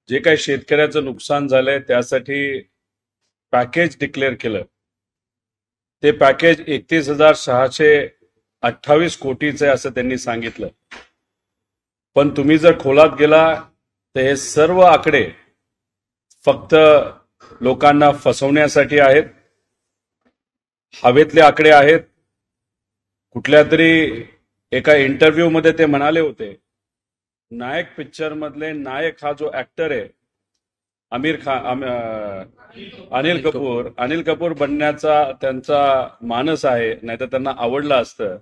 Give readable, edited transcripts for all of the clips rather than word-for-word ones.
जे काही शेतकऱ्याचं नुकसान झालंय त्यासाठी पॅकेज डिक्लेअर केलं. ते पॅकेज 31,628 कोटीचं आहे असं त्यांनी सांगितलं. पण तुम्ही जर खोलात गेला तर हे सर्व आकडे फक्त लोकांना फसवण्यासाठी आहेत. हवेतले आकडे आहेत. कुठल्या तरी एका इंटरव्ह्यू मध्ये ते म्हणाले होते, नायक पिक्चर मधले नायक हा जो ऍक्टर आहे आमिर खान, अनिल कपूर बनण्याचा त्यांचा मानस आहे, नाहीतर त्यांना आवडलं असतं.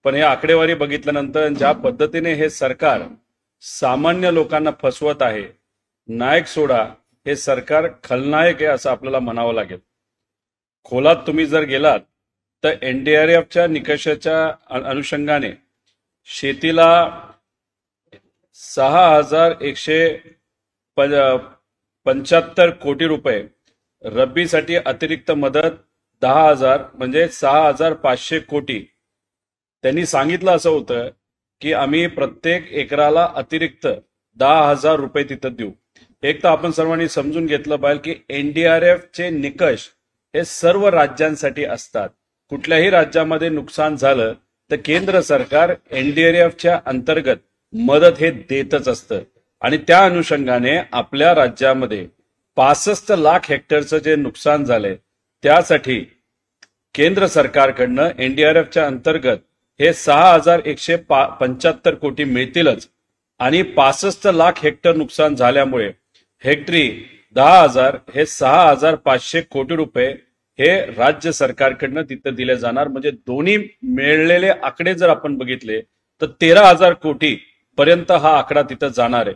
पण हे आकडेवारी बघितल्यानंतर ज्या पद्धतीने हे सरकार सामान्य लोकांना फसवत आहे, नायक सोडा, हे सरकार खलनायक आहे असं आपल्याला म्हणावं लागेल. खोलात तुम्ही जर गेलात तर एनडीआरएफच्या निकषाच्या अनुषंगाने शेतीला 6,175 कोटी रुपये, रब्बीसाठी अतिरिक्त मदत 10,000 म्हणजे 6,500 कोटी. त्यांनी सांगितलं असं होतं की आम्ही प्रत्येक एकराला अतिरिक्त 10,000 रुपये तिथं देऊ. एक तर आपण सर्वांनी समजून घेतलं पाहिजे की एनडीआरएफचे निकष हे सर्व राज्यांसाठी असतात. कुठल्याही राज्यामध्ये नुकसान झालं तर केंद्र सरकार एनडीआरएफच्या अंतर्गत मदत हे देतच असतं. आणि त्या अनुषंगाने आपल्या राज्यामध्ये 65 लाख हेक्टरचं जे नुकसान झालंय त्यासाठी केंद्र सरकारकडनं एनडीआरएफच्या अंतर्गत हे 6,175 कोटी मिळतीलच. आणि 65 लाख हेक्टर नुकसान झाल्यामुळे हेक्टरी 10,000 हे 6,500 कोटी रुपये हे राज्य सरकारकडनं तिथं दिले जाणार. म्हणजे दोन्ही मिळलेले आकडे जर आपण बघितले तर 13,000 कोटी पर्यंत हा आकडा तिथं जाणार आहे.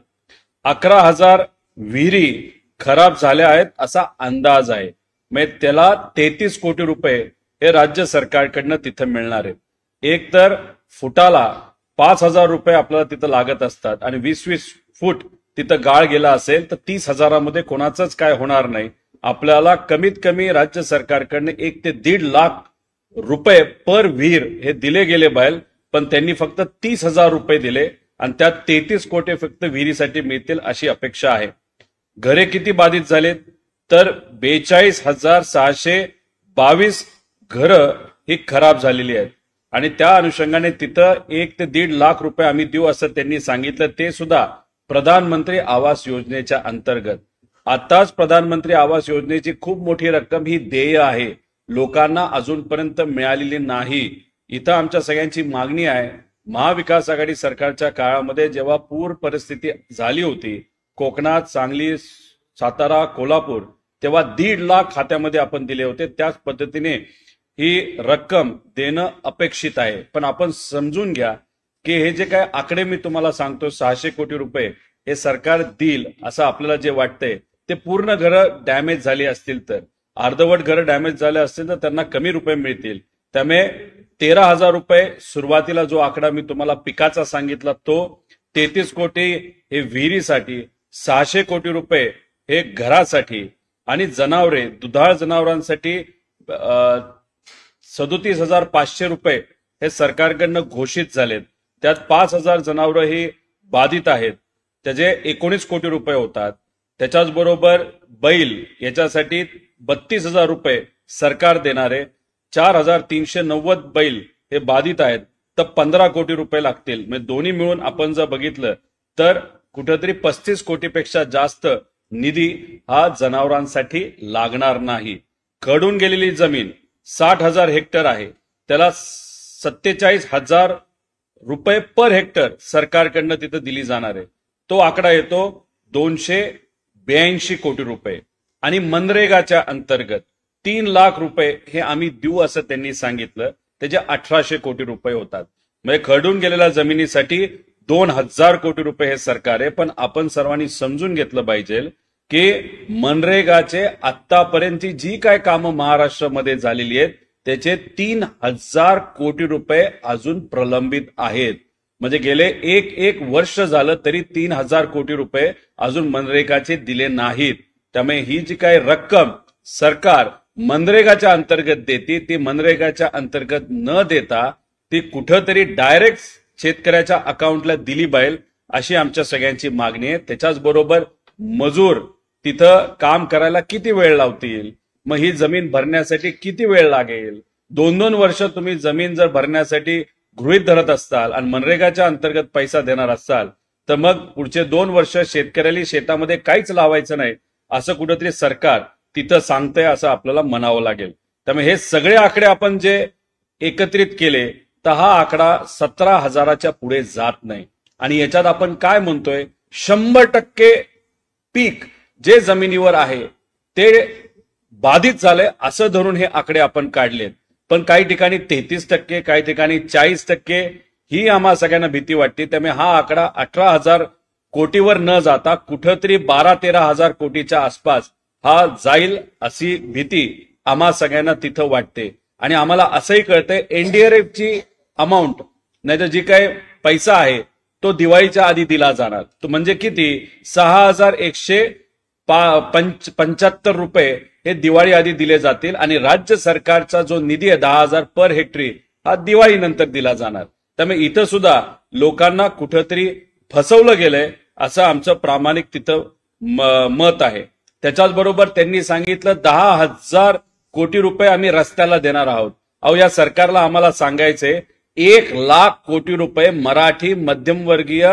11,000 विहिरी खराब झाल्या आहेत असा अंदाज आहे. म्हणजे त्याला 33 कोटी रुपये हे राज्य सरकारकडनं तिथं मिळणार आहेत. एक तर फुटाला 5,000 रुपये आपल्याला तिथं लागत असतात आणि 20-20 फूट तिथं गाळ गेला असेल तर 30,000मध्ये कोणाचंच काय होणार नाही. आपल्याला कमीत कमी राज्य सरकारकडनं 1 ते 1.5 लाख रुपये पर विहीर हे दिले गेले बैल, पण त्यांनी फक्त 30,000 रुपये दिले आणि त्यात 33 कोटी फक्त विहिरीसाठी मिळतील अशी अपेक्षा आहे. घरे किती बाधित झालेत तर 42,622 घरं ही खराब झालेली आहेत. आणि त्या अनुषंगाने तिथं 1 ते 1.5 लाख रुपये आम्ही देऊ असं त्यांनी सांगितलं. ते सुद्धा प्रधानमंत्री आवास योजनेच्या अंतर्गत. आताच प्रधानमंत्री आवास योजनेची खूप मोठी रक्कम ही देय आहे, लोकांना अजूनपर्यंत मिळालेली नाही. इथं आमच्या सगळ्यांची मागणी आहे, महाविकास आघाडी सरकारच्या काळामध्ये जेव्हा पूर परिस्थिती झाली होती कोकणात, सांगली, सातारा, कोल्हापूर, तेव्हा 1.5 लाख खात्यामध्ये आपण दिले होते. त्याच पद्धतीने ही रक्कम देणं अपेक्षित आहे. पण आपण समजून घ्या की हे जे काय आकडे मी तुम्हाला सांगतो 600 कोटी रुपये हे सरकार देईल असं आपल्याला जे वाटतंय, ते पूर्ण घरं डॅमेज झाली असतील तर, अर्धवट घरं डॅमेज झाले असतील तर त्यांना कमी रुपये मिळतील. त्यामुळे 13,000 रुपये सुरुवातीला जो आकडा मी तुम्हाला पिकाचा सांगितला तो, 33 कोटी हे विहिरीसाठी, 600 कोटी रुपये हे घरासाठी आणि जनावरे, दुधाळ जनावरांसाठी 37,500 रुपये हे सरकारकडनं घोषित झालेत. त्यात 5,000 जनावरं ही बाधित आहेत, त्याचे 19 कोटी रुपये होतात. त्याच्याच बरोबर बैल याच्यासाठी 32,000 रुपये सरकार देणारे, 4,390 बैल हे बाधित आहेत तर 15 कोटी रुपये लागतील. म्हणजे दोन्ही मिळून आपण जर बघितलं तर कुठेतरी 35 कोटीपेक्षा जास्त निधी हा जनावरांसाठी लागणार नाही. खडून गेलेली जमीन 60,000 हेक्टर आहे, त्याला 47,000 रुपये पर हेक्टर सरकारकडनं तिथं दिली जाणार आहे. तो आकडा येतो 282 कोटी रुपये. आणि मनरेगाच्या अंतर्गत 3 लाख रुपये हे आम्ही देऊ असं त्यांनी सांगितलं, त्याचे 1,800 कोटी रुपये होतात. म्हणजे खरडून गेलेल्या जमिनीसाठी 2,000 कोटी रुपये हे सरकार आहे. पण आपण सर्वांनी समजून घेतलं पाहिजे की मनरेगाचे आतापर्यंतची जी काय कामं महाराष्ट्रामध्ये झालेली आहेत त्याचे 3,000 कोटी रुपये अजून प्रलंबित आहेत. म्हणजे गेले एक वर्ष झालं तरी 3,000 कोटी रुपये अजून मनरेगाचे दिले नाहीत. त्यामुळे ही जी काही रक्कम सरकार मनरेगाच्या अंतर्गत देते ती मनरेगाच्या अंतर्गत न देता ती कुठंतरी डायरेक्ट शेतकऱ्याच्या अकाउंटला दिली पाहिजे अशी आमच्या सगळ्यांची मागणी आहे. त्याच्याच बरोबर मजूर तिथं काम करायला किती वेळ लावतील, मग ही जमीन भरण्यासाठी किती वेळ लागेल, 2-2 वर्ष तुम्ही जमीन जर भरण्यासाठी गृहीत धरत असताल आणि मनरेगाच्या अंतर्गत पैसा देणार असाल तर मग पुढचे 2 वर्ष शेतकऱ्याला शेतामध्ये काहीच लावायचं नाही असं कुठेतरी सरकार तिथं सांगतंय असं आपल्याला म्हणावं लागेल. त्यामुळे हे सगळे आकडे आपण जे एकत्रित केले तर हा आकडा 17,000च्या पुढे जात नाही. आणि याच्यात आपण काय म्हणतोय, 100% पीक जे जमिनीवर आहे ते बाधित झालंय असं धरून हे आकडे आपण काढलेत. पण काही ठिकाणी 33%, काही ठिकाणी 40% ही आम्हा सगळ्यांना भीती वाटते. त्यामुळे हा आकडा 18,000 कोटीवर न जाता कुठंतरी 12-13,000 कोटीच्या आसपास हा जाईल अशी भीती आम्हा सगळ्यांना तिथं वाटते. आणि आम्हाला असंही कळतंय एनडीआरएफची अमाऊंट नाही तर जी काय पैसा आहे तो दिवाळीच्या आधी दिला जाणार. तो म्हणजे किती, 6,175 रुपये हे दिवाळी आधी दिले जातील आणि राज्य सरकारचा जो निधी आहे 10,000 पर हेक्टरी हा दिवाळीनंतर दिला जाणार. त्यामुळे इथं सुद्धा लोकांना कुठंतरी फसवलं गेलंय असं आमचं प्रामाणिक तिथं मत आहे. त्याच्याच बरोबर त्यांनी सांगितलं 10,000 कोटी रुपये आम्ही रस्त्याला देणार आहोत. अहो या सरकारला आम्हाला सांगायचंय 1,00,000 कोटी रुपये मराठी मध्यमवर्गीय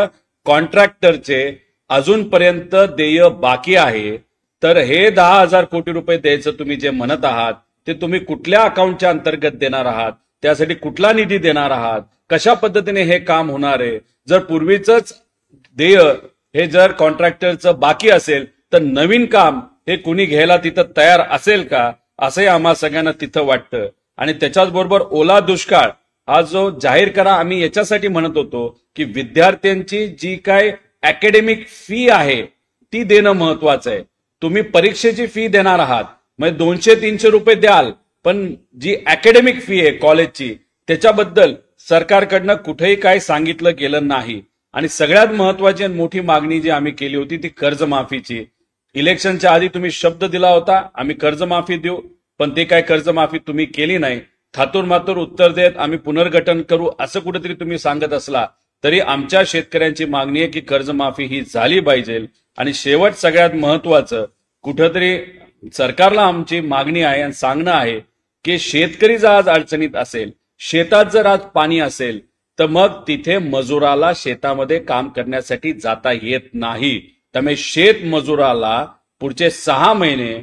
कॉन्ट्रॅक्टरचे अजूनपर्यंत देय बाकी आहे. तर हे 10,000 कोटी रुपये द्यायचं तुम्ही जे म्हणत आहात ते तुम्ही कुठल्या अकाउंटच्या अंतर्गत देणार आहात, त्यासाठी कुठला निधी देणार आहात, कशा पद्धतीने हे काम होणार आहे. जर पूर्वीच देय हे जर कॉन्ट्रॅक्टरचं बाकी असेल तर नवीन काम हे कुणी घ्यायला तिथं तयार असेल का असंही आम्हा सगळ्यांना तिथं वाटतं. आणि त्याच्याच बरोबर ओला दुष्काळ हा जो जाहीर करा आम्ही याच्यासाठी म्हणत होतो की विद्यार्थ्यांची जी काय अकॅडमिक फी आहे ती देणं महत्वाचं आहे. तुम्ही परीक्षेची फी देणार आहात म्हणजे 200-300 रुपये द्याल, पण जी अकॅडमिक फी आहे कॉलेजची त्याच्याबद्दल सरकारकडनं कुठेही काय सांगितलं गेलं नाही. आणि सगळ्यात महत्वाची आणि मोठी मागणी जी आम्ही केली होती ती कर्जमाफीची. इलेक्शनच्या आधी तुम्ही शब्द दिला होता आम्ही कर्जमाफी देऊ, पण ते काय कर्जमाफी तुम्ही केली नाही. थातूर मातूर उत्तर देत आम्ही पुनर्गठन करू असं कुठेतरी तुम्ही सांगत असला तरी आमच्या शेतकऱ्यांची मागणी आहे की कर्जमाफी ही झाली पाहिजे. आणि शेवट सगळ्यात महत्वाचं कुठंतरी सरकारला आमची मागणी आहे आणि सांगणं आहे की शेतकरी जर आज अडचणीत असेल, शेतात जर आज पाणी असेल तर मग तिथे मजुराला शेतामध्ये काम करण्यासाठी जाता येत नाही. त्यामुळे शेत मजुराला पुढचे 6 महिने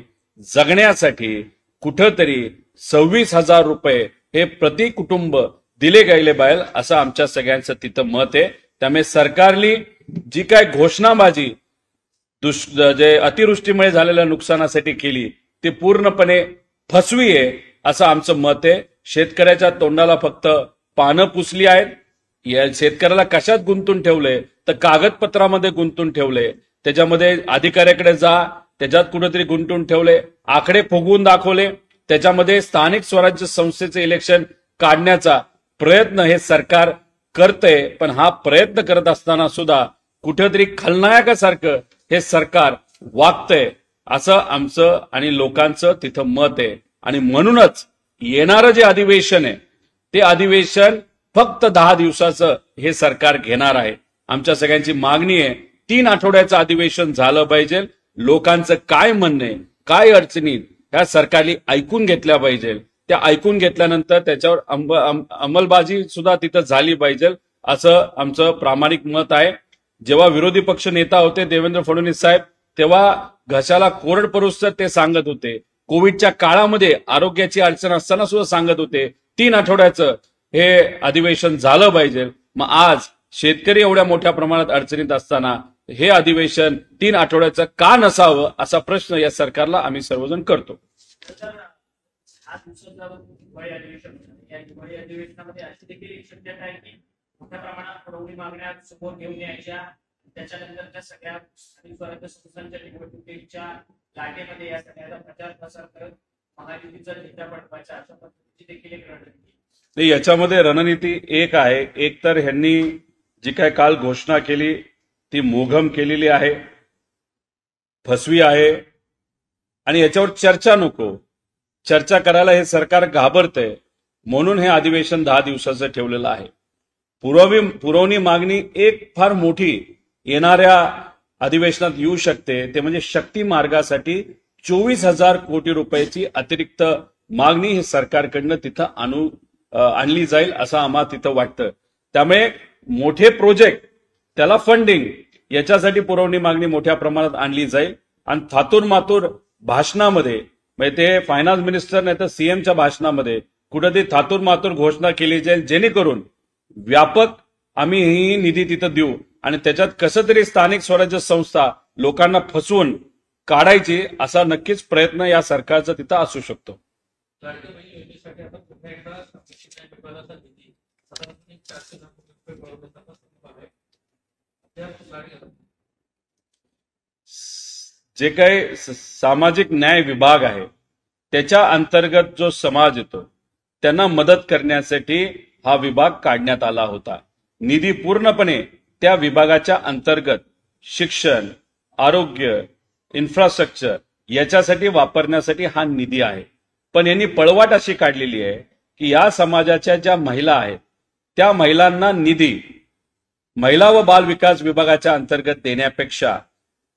जगण्यासाठी कुठंतरी 26,000 रुपये हे प्रति कुटुंब दिले गेले पाहिजे असं आमच्या सगळ्यांचं तिथं मत आहे. त्यामुळे सरकारने जी काय घोषणाबाजी जे अतिवृष्टीमुळे झालेल्या नुकसानासाठी केली ती पूर्णपणे फसवी आहे असं आमचं मत आहे. शेतकऱ्याच्या तोंडाला फक्त पानं पुसली आहेत. या शेतकऱ्याला कशात गुंतून ठेवले तर कागदपत्रामध्ये गुंतून ठेवले, त्याच्यामध्ये अधिकाऱ्याकडे जा त्याच्यात कुठेतरी गुंतून ठेवले, आकडे फुगवून दाखवले, त्याच्यामध्ये स्थानिक स्वराज्य संस्थेचे इलेक्शन काढण्याचा प्रयत्न हे सरकार करते. पण हा प्रयत्न करत असताना सुद्धा कुठेतरी खलनायकासारखं हे सरकार वागतंय असं आमचं आणि लोकांचं तिथं मत आहे. आणि म्हणूनच येणारं जे अधिवेशन आहे ते अधिवेशन फक्त 10 दिवसाचं हे सरकार घेणार आहे. आमच्या सगळ्यांची मागणी आहे 3 आठवड्याचं अधिवेशन झालं पाहिजे. लोकांचं काय म्हणणं आहे, काय अडचणी ह्या सरकारने ऐकून घेतल्या पाहिजे. त्या ऐकून घेतल्यानंतर त्याच्यावर अंमलबाजी सुद्धा तिथं झाली पाहिजे असं आमचं प्रामाणिक मत आहे. जेव्हा विरोधी पक्ष नेता होते देवेंद्र फडणवीस साहेब तेव्हा घशाला कोरड परुस्तर ते सांगत होते. कोविडच्या काळामध्ये आरोग्याची अडचण असताना सुद्धा सांगत होते 3 आठवड्याचं हे अधिवेशन झालं पाहिजे. मग आज शेतकरी एवढ्या मोठ्या प्रमाणात अडचणीत असताना हे अधिवेशन 3 आठवड्याचं का नसावं असा प्रश्न या सरकारला आम्ही सर्वजण करतो. अधिवेशनामध्ये अशी देखील एक शक्यता आहे की मोठ्या प्रमाणात पुरवणी मागण्या समोर घेऊन यायच्या, त्याच्यानंतरच्या सगळ्या स्वराज्य संस्थांच्या निवडणुकीच्या लाटेमध्ये या सगळ्याचा प्रचार प्रसार करत महायुतीचा नेता पटवायचा अशा पद्धतीची देखील एक रणनीती. याच्यामध्ये रणनीती एक आहे, एक तर ह्यांनी जी काय काल घोषणा केली ती मोघम केलेली आहे, फसवी आहे आणि याच्यावर चर्चा नको. चर्चा करायला हे सरकार घाबरतंय म्हणून हे अधिवेशन 10 दिवसाचं ठेवलेलं आहे. पुरवणी मागणी एक फार मोठी येणाऱ्या अधिवेशनात येऊ शकते ते म्हणजे शक्ती मार्गासाठी 24,000 कोटी रुपयाची अतिरिक्त मागणी ही सरकारकडनं तिथं आणली जाईल असं आम्हाला तिथं वाटतं. त्यामुळे मोठे प्रोजेक्ट त्याला फंडिंग याच्यासाठी पुरवणी मागणी मोठ्या प्रमाणात आणली जाईल. आणि थातूर मातूर भाषणामध्ये म्हणजे ते फायनान्स मिनिस्टर नाही तर सीएमच्या भाषणामध्ये कुठेतरी थातूर मातूर घोषणा केली जाईल जेणेकरून व्यापक आम्ही ही निधी तिथं देऊ आणि त्याच्यात कसं तरी स्थानिक स्वराज्य संस्था लोकांना फसवून काढायची असा नक्कीच प्रयत्न या सरकारचा तिथं असू शकतो. जे काही सामाजिक न्याय विभाग आहे त्याच्या अंतर्गत जो समाज येतो त्यांना मदत करण्यासाठी हा विभाग काढण्यात आला होता. निधी पूर्णपणे त्या विभागाच्या अंतर्गत शिक्षण, आरोग्य, इन्फ्रास्ट्रक्चर याच्यासाठी वापरण्यासाठी हा निधी आहे. पण यांनी पळवाट अशी काढलेली आहे की या समाजाच्या ज्या महिला आहेत त्या महिलांना निधी महिला व बाल विकास विभागाच्या अंतर्गत देण्यापेक्षा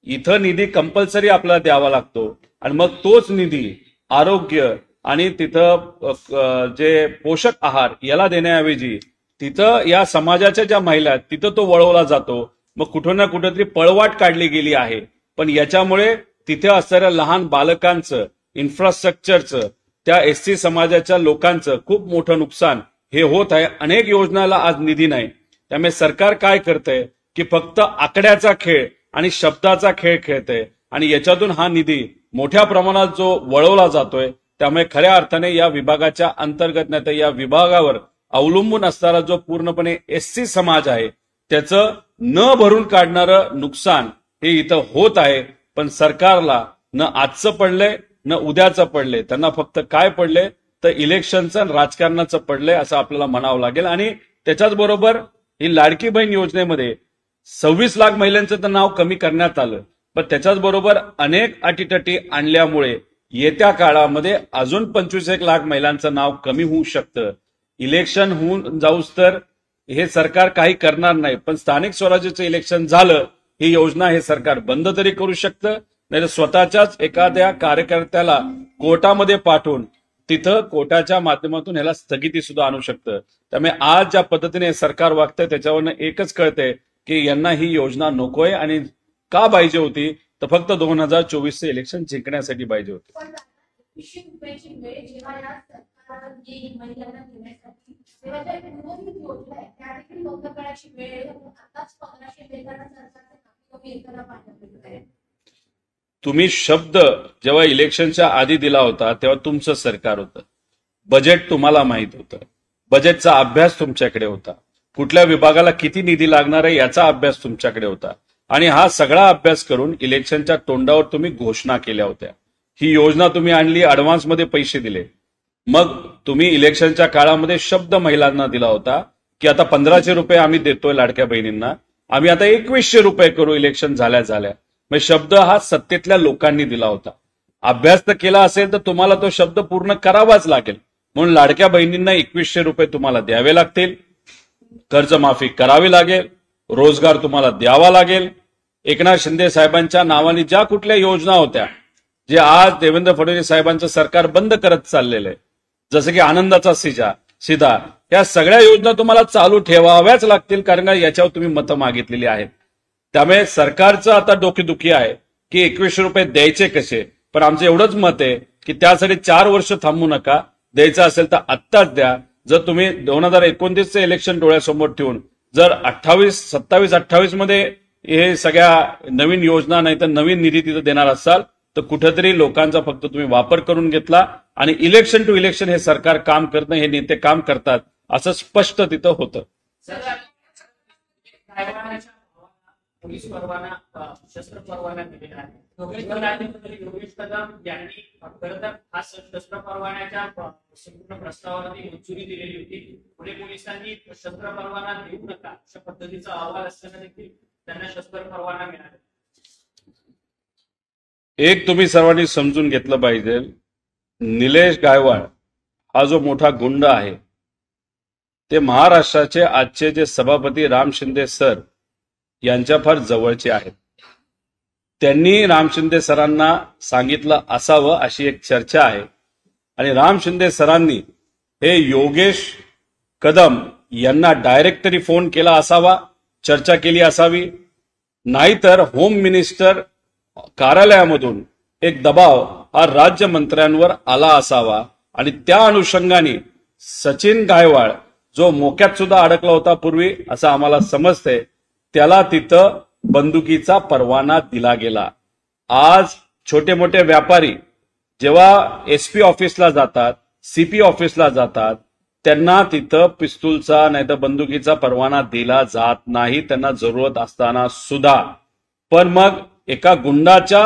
इथं निधी कंपल्सरी आपल्याला द्यावा लागतो आणि मग तोच निधी आरोग्य आणि तिथं जे पोषक आहार याला देण्याऐवजी तिथं या समाजाच्या ज्या महिला आहेत तिथं तो वळवला जातो. मग कुठं ना कुठेतरी पळवाट काढली गेली आहे. पण याच्यामुळे तिथे असणाऱ्या लहान बालकांचं इन्फ्रास्ट्रक्चरचं त्या एससी समाजाच्या लोकांचं खूप मोठं नुकसान हे होत आहे. अनेक योजनाला आज निधी नाही. त्यामुळे सरकार काय करतंय की फक्त आकड्याचा खेळ आणि शब्दाचा खेळ खेळतंय आणि याच्यातून हा निधी मोठ्या प्रमाणात जो वळवला जातोय. त्यामुळे खऱ्या अर्थाने या विभागाच्या अंतर्गत नाही तर या विभागावर अवलंबून असणारा जो पूर्णपणे एससी समाज आहे त्याचं न भरून काढणारं नुकसान हे इथं होत आहे. पण सरकारला न आजचं पडलंय न उद्याचं पडलंय. त्यांना फक्त काय पडलंय तर इलेक्शनचं आणि राजकारणाचं पडलंय असं आपल्याला म्हणावं लागेल. आणि त्याच्याच बरोबर ही लाडकी बहीण योजनेमध्ये 26 लाख महिलांचं तर नाव कमी करण्यात आलं. पण त्याच्याच बरोबर अनेक अटीतटी आणल्यामुळे येत्या काळामध्ये अजून 25 लाख महिलांचं नाव कमी होऊ शकतं. इलेक्शन होऊन जाऊस तर हे सरकार काही करणार नाही. पण स्थानिक स्वराज्याचं इलेक्शन झालं ही योजना हे सरकार बंद तरी करू शकतं नाही तर स्वतःच्याच एखाद्या कार्यकर्त्याला कोर्टामध्ये पाठवून तिथं कोर्टाच्या माध्यमातून ह्याला स्थगिती सुद्धा आणू शकतं. त्यामुळे आज ज्या पद्धतीने सरकार वागतंय त्याच्यावरनं एकच कळतंय की यांना ही योजना नकोय आणि का पाहिजे होती तर फक्त 2024चे इलेक्शन जिंकण्यासाठी पाहिजे होते. तुम्ही शब्द जेव्हा इलेक्शनच्या आधी दिला होता तेव्हा तुमचं सरकार होतं. बजेट तुम्हाला माहित होतं. बजेटचा अभ्यास तुमच्याकडे होता. कुठल्या विभागाला किती निधी लागणार आहे याचा अभ्यास तुमच्याकडे होता. आणि हा सगळा अभ्यास करून इलेक्शनच्या तोंडावर तुम्ही घोषणा केल्या होत्या. ही योजना तुम्ही आणली, ऍडव्हान्समध्ये पैसे दिले. मग तुम्ही इलेक्शनच्या काळामध्ये शब्द महिलांना दिला होता की आता 1500 रुपये आम्ही देतोय लाडक्या बहिणींना, आम्ही आता 2100 रुपये करू इलेक्शन झाल्या. मग शब्द हा सत्तेतल्या लोकांनी दिला होता. अभ्यास तर केला असेल तर तुम्हाला तो शब्द पूर्ण करावाच लागेल. म्हणून लाडक्या बहिणींना 2100 रुपये तुम्हाला द्यावे लागतील. कर्जमाफी करावी लागेल. रोजगार तुम्हाला द्यावा लागेल. एकनाथ शिंदे साहेबांच्या नावाने ज्या कुठल्या योजना होत्या जे आज देवेंद्र फडणवीस साहेबांचं सरकार बंद करत चाललेलं आहे, जसं की आनंदाचा सीधा, या सगळ्या योजना तुम्हाला चालू ठेवाव्याच लागतील कारण का याच्यावर तुम्ही मतं मागितलेली आहेत. त्यामुळे सरकारचं आता डोकेदुखी आहे की 2100 रुपये द्यायचे कसे. पण आमचं एवढंच मत आहे की त्यासाठी 4 वर्ष थांबू नका. द्यायचं असेल तर आत्ताच द्या. जर तुम्ही 2029चे इलेक्शन डोळ्यासमोर ठेवून जर 27-28 मध्ये हे सगळ्या नवीन योजना नाही तर नवीन निधी तिथं देणार असाल तर कुठेतरी लोकांचा फक्त तुम्ही वापर करून घेतला आणि इलेक्शन टू इलेक्शन हे सरकार काम करत नाही, हे नेते काम करतात असं स्पष्ट तिथं होतं. पोलीस परवाना शस्त्र परवाना दिलेला आहे. योगेश कदम यांनी खरं तर हा शस्त्र परवान्याच्या संपूर्ण प्रस्तावावरती मंजुरी दिलेली होती. पुणे पोलिसांनी शस्त्र परवाना देऊ नका अशा पद्धतीचा अहवाल असताना देखील त्यांना शस्त्र परवाना मिळाला. एक तुम्ही सर्वांनी समजून घेतलं पाहिजे, निलेश गायवाळ हा जो मोठा गुंड आहे ते महाराष्ट्राचे आजचे जे सभापती राम शिंदे सर यांच्या फार जवळचे आहेत. त्यांनी राम शिंदे सरांना सांगितलं असावं अशी एक चर्चा आहे. आणि राम शिंदे सरांनी हे योगेश कदम यांना डायरेक्ट तरी फोन केला असावा, चर्चा केली असावी, नाहीतर होम मिनिस्टर कार्यालयामधून एक दबाव हा राज्यमंत्र्यांवर आला असावा. आणि त्या अनुषंगाने सचिन गायवाळ जो मोक्यात सुद्धा अडकला होता पूर्वी असं आम्हाला समजतंय, त्याला तिथं बंदुकीचा परवाना दिला गेला. आज छोटे मोठे व्यापारी जेव्हा एसपी ऑफिसला जातात, सीपी ऑफिसला जातात, त्यांना तिथं पिस्तूलचा नाही तर बंदुकीचा परवाना दिला जात नाही, त्यांना जरूरत असताना सुद्धा. पण मग एका गुंडाच्या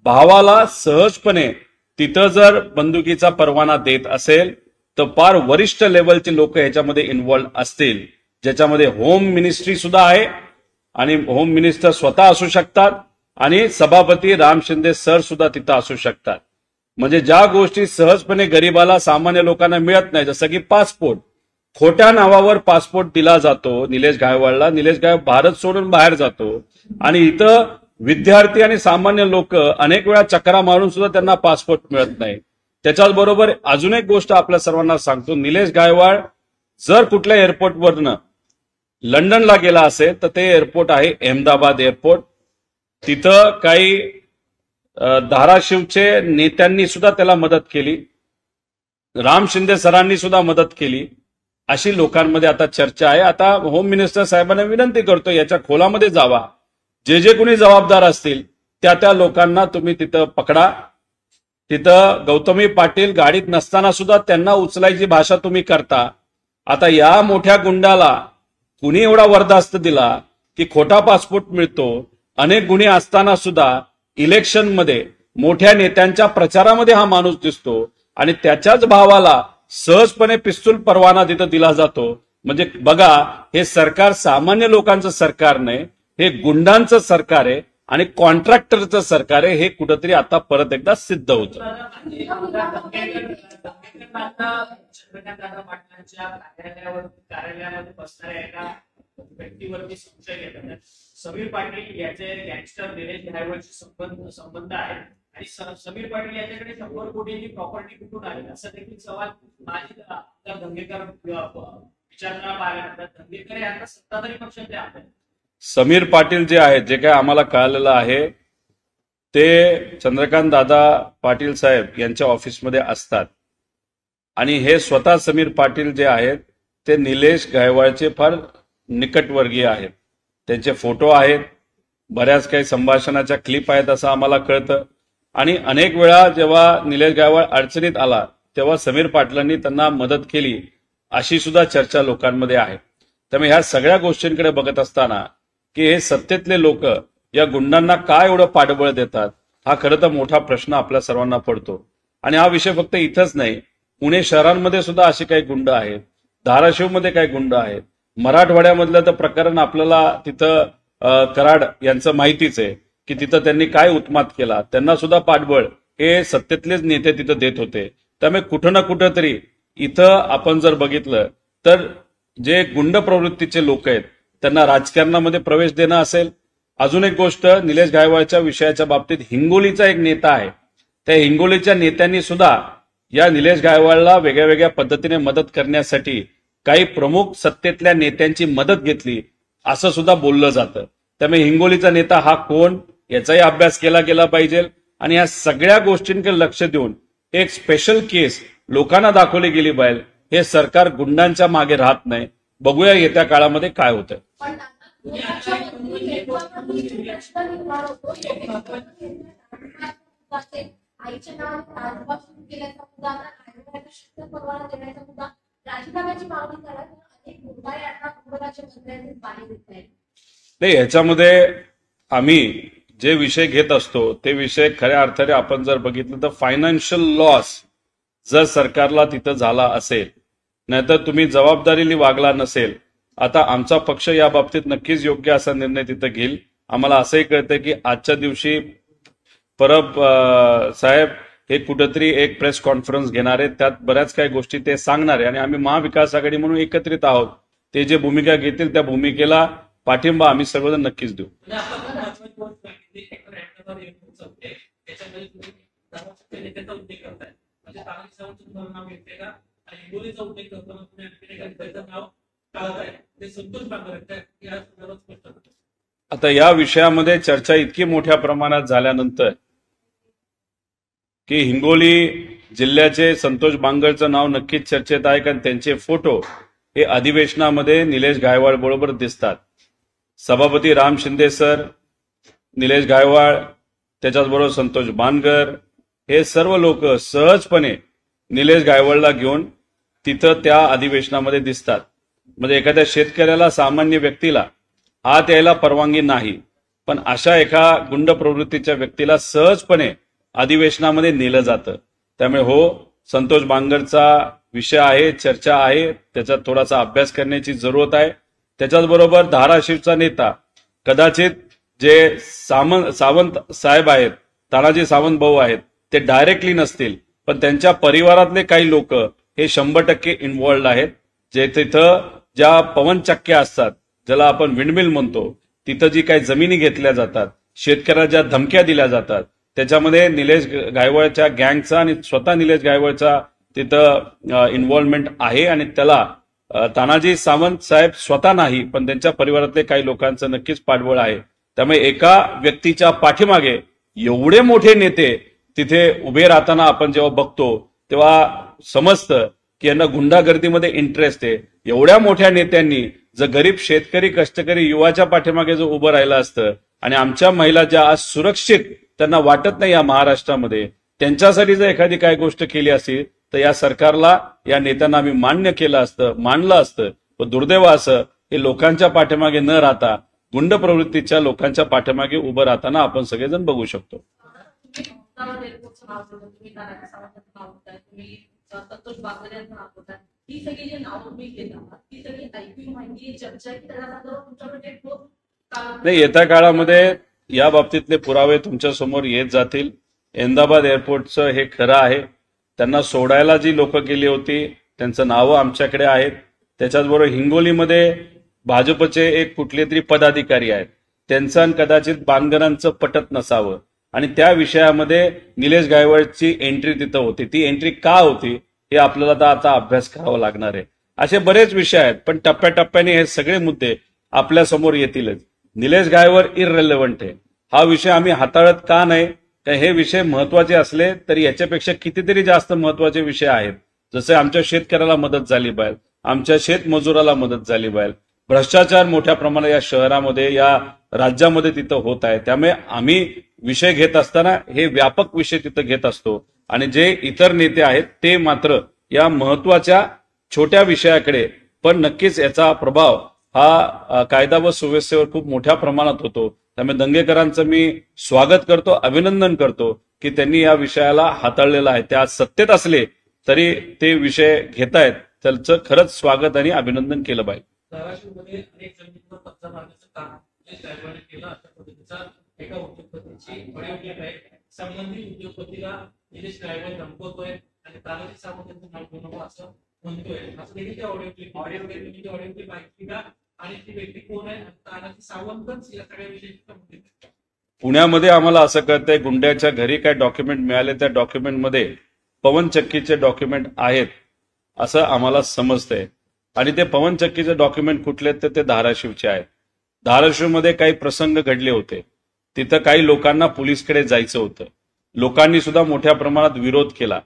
भावाला सहजपणे तिथं जर बंदुकीचा परवाना देत असेल तर फार वरिष्ठ लेवलचे लोक ह्याच्यामध्ये इन्व्हॉल्व असतील, ज्याच्यामध्ये होम मिनिस्ट्री सुद्धा आहे आणि होम मिनिस्टर स्वतः असू शकतात आणि सभापती राम शिंदे सर सुद्धा तिथं असू शकतात. म्हणजे ज्या गोष्टी सहजपणे गरीबाला सामान्य लोकांना मिळत नाही, जसं की पासपोर्ट, खोट्या नावावर पासपोर्ट दिला जातो निलेश गायकवाडला, निलेश गायकवाड भारत सोडून बाहेर जातो आणि इथं विद्यार्थी आणि सामान्य लोक अनेक वेळा चक्रा मारून सुद्धा त्यांना पासपोर्ट मिळत नाही. त्याच्याबरोबर अजून एक गोष्ट आपल्या सर्वांना सांगतो, निलेश गायकवाड जर कुठल्या एअरपोर्टवरनं लंडनला गेला असेल तर ते एअरपोर्ट आहे अहमदाबाद एअरपोर्ट. तिथं काही धाराशिवचे नेत्यांनी सुद्धा त्याला मदत केली, राम शिंदे सरांनी सुद्धा मदत केली, अशी लोकांमध्ये आता चर्चा आहे. आता होम मिनिस्टर साहेबांना विनंती करतो, याच्या खोलामध्ये जावा, जे कोणी जबाबदार असतील त्या लोकांना तुम्ही तिथं पकडा. तिथं गौतमी पाटील गाडीत नसताना सुद्धा त्यांना उचलायची भाषा तुम्ही करता. आता या मोठ्या गुंडाला कुणी एवढा वरदास्त दिला की खोटा पासपोर्ट मिळतो, अनेक गुन्हे असताना सुद्धा इलेक्शनमध्ये मोठ्या नेत्यांच्या प्रचारामध्ये हा माणूस दिसतो आणि त्याच्याच भावाला सहजपणे पिस्तूल परवाना तिथं दिला जातो. म्हणजे बघा, हे सरकार सामान्य लोकांचं सरकार नाही, हे गुंडांचं सरकार आहे आणि कॉन्ट्रॅक्टरचं सरकार आहे. हे कुठंतरी आता परत एकदा सिद्ध होतं. कार्यालयामध्ये बसणाऱ्या एका व्यक्तीवरती संशय घेतात. समीर पाटील याचे गँगस्टर निलेश गायकवाडशी संबंध आहेत आणि समीर पाटील याच्याकडे 100 कोटीची प्रॉपर्टी कुठून आली असा देखील सवाल माजी आमदार धंगेकर विचारणारा पाहिला. धंगेकर यांना सत्ताधारी पक्षाचे आहेत. समीर पाटील जे आहेत, जे काय आम्हाला कळालेलं आहे, ते चंद्रकांत दादा पाटील साहेब यांच्या ऑफिसमध्ये असतात आणि हे स्वतः समीर पाटील जे आहेत ते निलेश गायकवाडचे फार निकटवर्गीय आहेत. त्यांचे फोटो आहेत, बऱ्याच काही संभाषणाच्या क्लिप आहेत असं आम्हाला कळतं. आणि अनेक वेळा जेव्हा निलेश गायकवाड अडचणीत आला तेव्हा समीर पाटलांनी त्यांना मदत केली अशी सुद्धा चर्चा लोकांमध्ये आहे. त्यामुळे ह्या सगळ्या गोष्टींकडे बघत असताना की हे सत्तेतले लोक या गुंडांना काय एवढं पाठबळ देतात, हा खरं तर मोठा प्रश्न आपल्या सर्वांना पडतो. आणि हा विषय फक्त इथंच नाही, पुणे शहरांमध्ये सुद्धा असे काही गुंड आहेत, धाराशिवमध्ये काही गुंड आहेत, मराठवाड्यामधलं तर प्रकरण आपल्याला तिथं कराड यांचं माहितीच आहे की तिथं त्यांनी काय उत्मात केला, त्यांना सुद्धा पाठबळ हे सत्तेतलेच नेते तिथं देत होते. त्यामुळे कुठं ना कुठं तरी इथं आपण जर बघितलं तर जे गुंड प्रवृत्तीचे लोक आहेत त्यांना राजकारणामध्ये प्रवेश देणं असेल. अजून एक गोष्ट, निलेश गायकवाडच्या विषयाच्या बाबतीत हिंगोलीचा एक नेता आहे, त्या हिंगोलीच्या नेत्यांनी सुद्धा या निलेश गायकवाडला वेगळ्या वेगळ्या पद्धतीने मदत करण्यासाठी काही प्रमुख सत्तेतल्या नेत्यांची मदत घेतली असं सुद्धा बोललं जातं. त्यामुळे हिंगोलीचा नेता हा कोण याचाही अभ्यास केला गेला पाहिजे आणि या सगळ्या गोष्टींकडे लक्ष देऊन एक स्पेशल केस लोकांना दाखवली गेली पाहिजे. हे सरकार गुंडांच्या मागे राहत नाही. बघूया येत्या काळामध्ये काय होतं. नाही, ह्याच्यामध्ये आम्ही जे विषय घेत असतो ते विषय खऱ्या अर्थाने आपण जर बघितलं तर फायनान्शियल लॉस जर सरकारला तिथं झाला असेल, नाहीतर तुम्ही जबाबदारीने वागला नसेल. आता आमचा पक्ष या बाबतीत नक्कीच योग्य असा निर्णय तिथं घेईल. आम्हाला असंही कळतंय की आजच्या दिवशी परब साहेब हे कुठेतरी एक प्रेस कॉन्फरन्स घेणार आहेत, त्यात बऱ्याच काही गोष्टी ते सांगणार आहे आणि आम्ही महाविकास आघाडी म्हणून एकत्रित आहोत. ते जे भूमिका घेतील त्या भूमिकेला पाठिंबा आम्ही सर्वजण नक्कीच देऊ. उमेदवार होते त्याच्यामध्ये तुम्ही धाराशिवच्या नेत्याचा उल्लेख करताय, म्हणजे तानाजी सावंत तुम्हाला नाव येते का? आणि हिंगोलीचा उल्लेख करताना तुम्ही आणखी एखाद्याचं नाव टाळताय, ते संतोष बांगर आहेत या संदर्भात स्पष्ट करतो. आता या विषयामध्ये चर्चा इतकी मोठ्या प्रमाणात झाल्यानंतर की हिंगोली जिल्ह्याचे संतोष बांगरचं नाव नक्कीच चर्चेत आहे, कारण त्यांचे फोटो हे अधिवेशनामध्ये निलेश गायवाळ बरोबर दिसतात. सभापती राम शिंदे सर, निलेश गायवाळ, त्याच्याचबरोबर संतोष बांगर, हे सर्व लोक सहजपणे निलेश गायवाळला घेऊन तिथं त्या अधिवेशनामध्ये दिसतात. म्हणजे एखाद्या शेतकऱ्याला, सामान्य व्यक्तीला आत यायला परवानगी नाही, पण अशा एका गुंड प्रवृत्तीच्या व्यक्तीला सहजपणे अधिवेशनामध्ये नेलं जातं. त्यामुळे संतोष बांगरचा विषय आहे, चर्चा आहे, त्याच्यात थोडासा अभ्यास करण्याची जरूरत आहे. त्याच्याचबरोबर धाराशिवचा नेता कदाचित जे सावंत साहेब आहेत, तानाजी सावंत भाऊ आहेत, ते डायरेक्टली नसतील, पण त्यांच्या परिवारातले काही लोक हे 100% इन्व्हॉल्ड आहेत. जे तिथं ज्या पवनचक्क्या असतात, ज्याला आपण विंडमिल म्हणतो, तिथं जी काही जमिनी घेतल्या जातात, शेतकऱ्याला ज्या धमक्या दिल्या जातात, त्याच्यामध्ये निलेश गायवळच्या गँगचा आणि स्वतः निलेश गायवळचा तिथं इन्व्हॉल्वमेंट आहे. आणि त्याला तानाजी सावंत साहेब स्वतः नाही, पण त्यांच्या परिवारातले काही लोकांचं नक्कीच पाठबळ आहे. त्यामुळे एका व्यक्तीच्या पाठीमागे एवढे मोठे नेते तिथे उभे राहताना आपण जेव्हा बघतो तेव्हा समजतं की यांना गुंडागर्दीमध्ये इंटरेस्ट आहे. एवढ्या मोठ्या नेत्यांनी जर गरीब शेतकरी, कष्टकरी, युवाच्या पाठीमागे जर उभं राहिलं असतं आणि आमच्या महिला ज्या आज सुरक्षित त्यांना वाटत नाही या महाराष्ट्रामध्ये, त्यांच्यासाठी जर एखादी काही गोष्ट केली असती तर या सरकारला, या नेत्यांना आम्ही मान्य केलं असतं, मानलं असतं. पण दुर्दैव असं हे लोकांच्या पाठीमागे न राहता गुंड प्रवृत्तीच्या लोकांच्या पाठीमागे उभं राहताना आपण सगळेजण बघू शकतो. संतोष बांगर यांचं नाव होतं, ही सगळी जी नावं तुम्ही घेता ती सगळी ऐकून माहिती चर्चा की त्याच्यानंतर तुमच्याकडे नाही, येत्या काळामध्ये या बाबतीतले पुरावे तुमच्या समोर येत जातील. अहमदाबाद एअरपोर्टचं हे खरं आहे. त्यांना सोडायला जी लोक गेली होती त्यांचं नावं आमच्याकडे आहेत. त्याच्याचबरोबर हिंगोलीमध्ये भाजपचे एक कुठले तरी पदाधिकारी आहेत, त्यांचं कदाचित बांगरांचं पटत नसावं आणि त्या विषयामध्ये निलेश गायवळची एंट्री तिथं होती. ती एंट्री का होती हे आपल्याला आता अभ्यास करावा लागणार आहे. असे बरेच विषय आहेत, पण टप्प्याटप्प्याने हे सगळे मुद्दे आपल्या समोर येतीलच. निलेश गायवळ इररिलेव्हंट आहे, हा विषय आम्ही हाताळत का नाही? हे विषय महत्वाचे असले तरी याच्यापेक्षा कितीतरी जास्त महत्वाचे विषय आहेत. जसे आमच्या शेतकऱ्याला मदत झाली पाहिजे, आमच्या शेतमजुराला मदत झाली पाहिजे. भ्रष्टाचार मोठ्या प्रमाणात या शहरामध्ये, या राज्यामध्ये तिथं होत आहे. त्यामुळे आम्ही विषय घेत असताना हे व्यापक विषय तिथं घेत असतो आणि जे इतर नेते आहेत ते मात्र या महत्वाच्या छोट्या विषयाकडे. पण नक्कीच याचा प्रभाव हा कायदा व सुव्यवस्थेवर खूप मोठ्या प्रमाणात होतो. त्यामुळे दंगेकरांचं मी स्वागत करतो, अभिनंदन करतो की त्यांनी या विषयाला हाताळलेला आहे. त्या सत्तेत असले तरी ते विषय घेतायत, त्यांचं खरंच स्वागत आणि अभिनंदन केलं पाहिजे. धाराशिवमध्ये अनेक जमिनीवर कब्जा मारण्याचं काम निलेश गायकवाडने केलं, अशा पद्धतीचा एका उद्योगपतीची ऑडिओ आहे. संबंधित उद्योगपतीला निलेश गायकवाड धमकवतोय आणि तानाजी सावंत यांचं नाव घेऊ नको असं म्हणतोय. असं देखील त्या ऑडिओ क्लिप ऐकली का? आणि ती व्यक्ती कोण आहे? तानाजी सावंतच या सगळ्या विषयी पुण्यामध्ये आम्हाला असं कळतंय गुंड्याच्या घरी काय डॉक्युमेंट मिळाले, त्या डॉक्युमेंटमध्ये पवनचक्कीचे डॉक्युमेंट आहेत असं आम्हाला समजतंय. आणि ते पवनचक्कीचे डॉक्युमेंट कुठले तर ते धाराशिवचे आहेत. धाराशिवमध्ये काही प्रसंग घडले होते, तिथं काही लोकांना पोलिसकडे जायचं होतं. लोकांनी सुद्धा मोठ्या प्रमाणात विरोध केला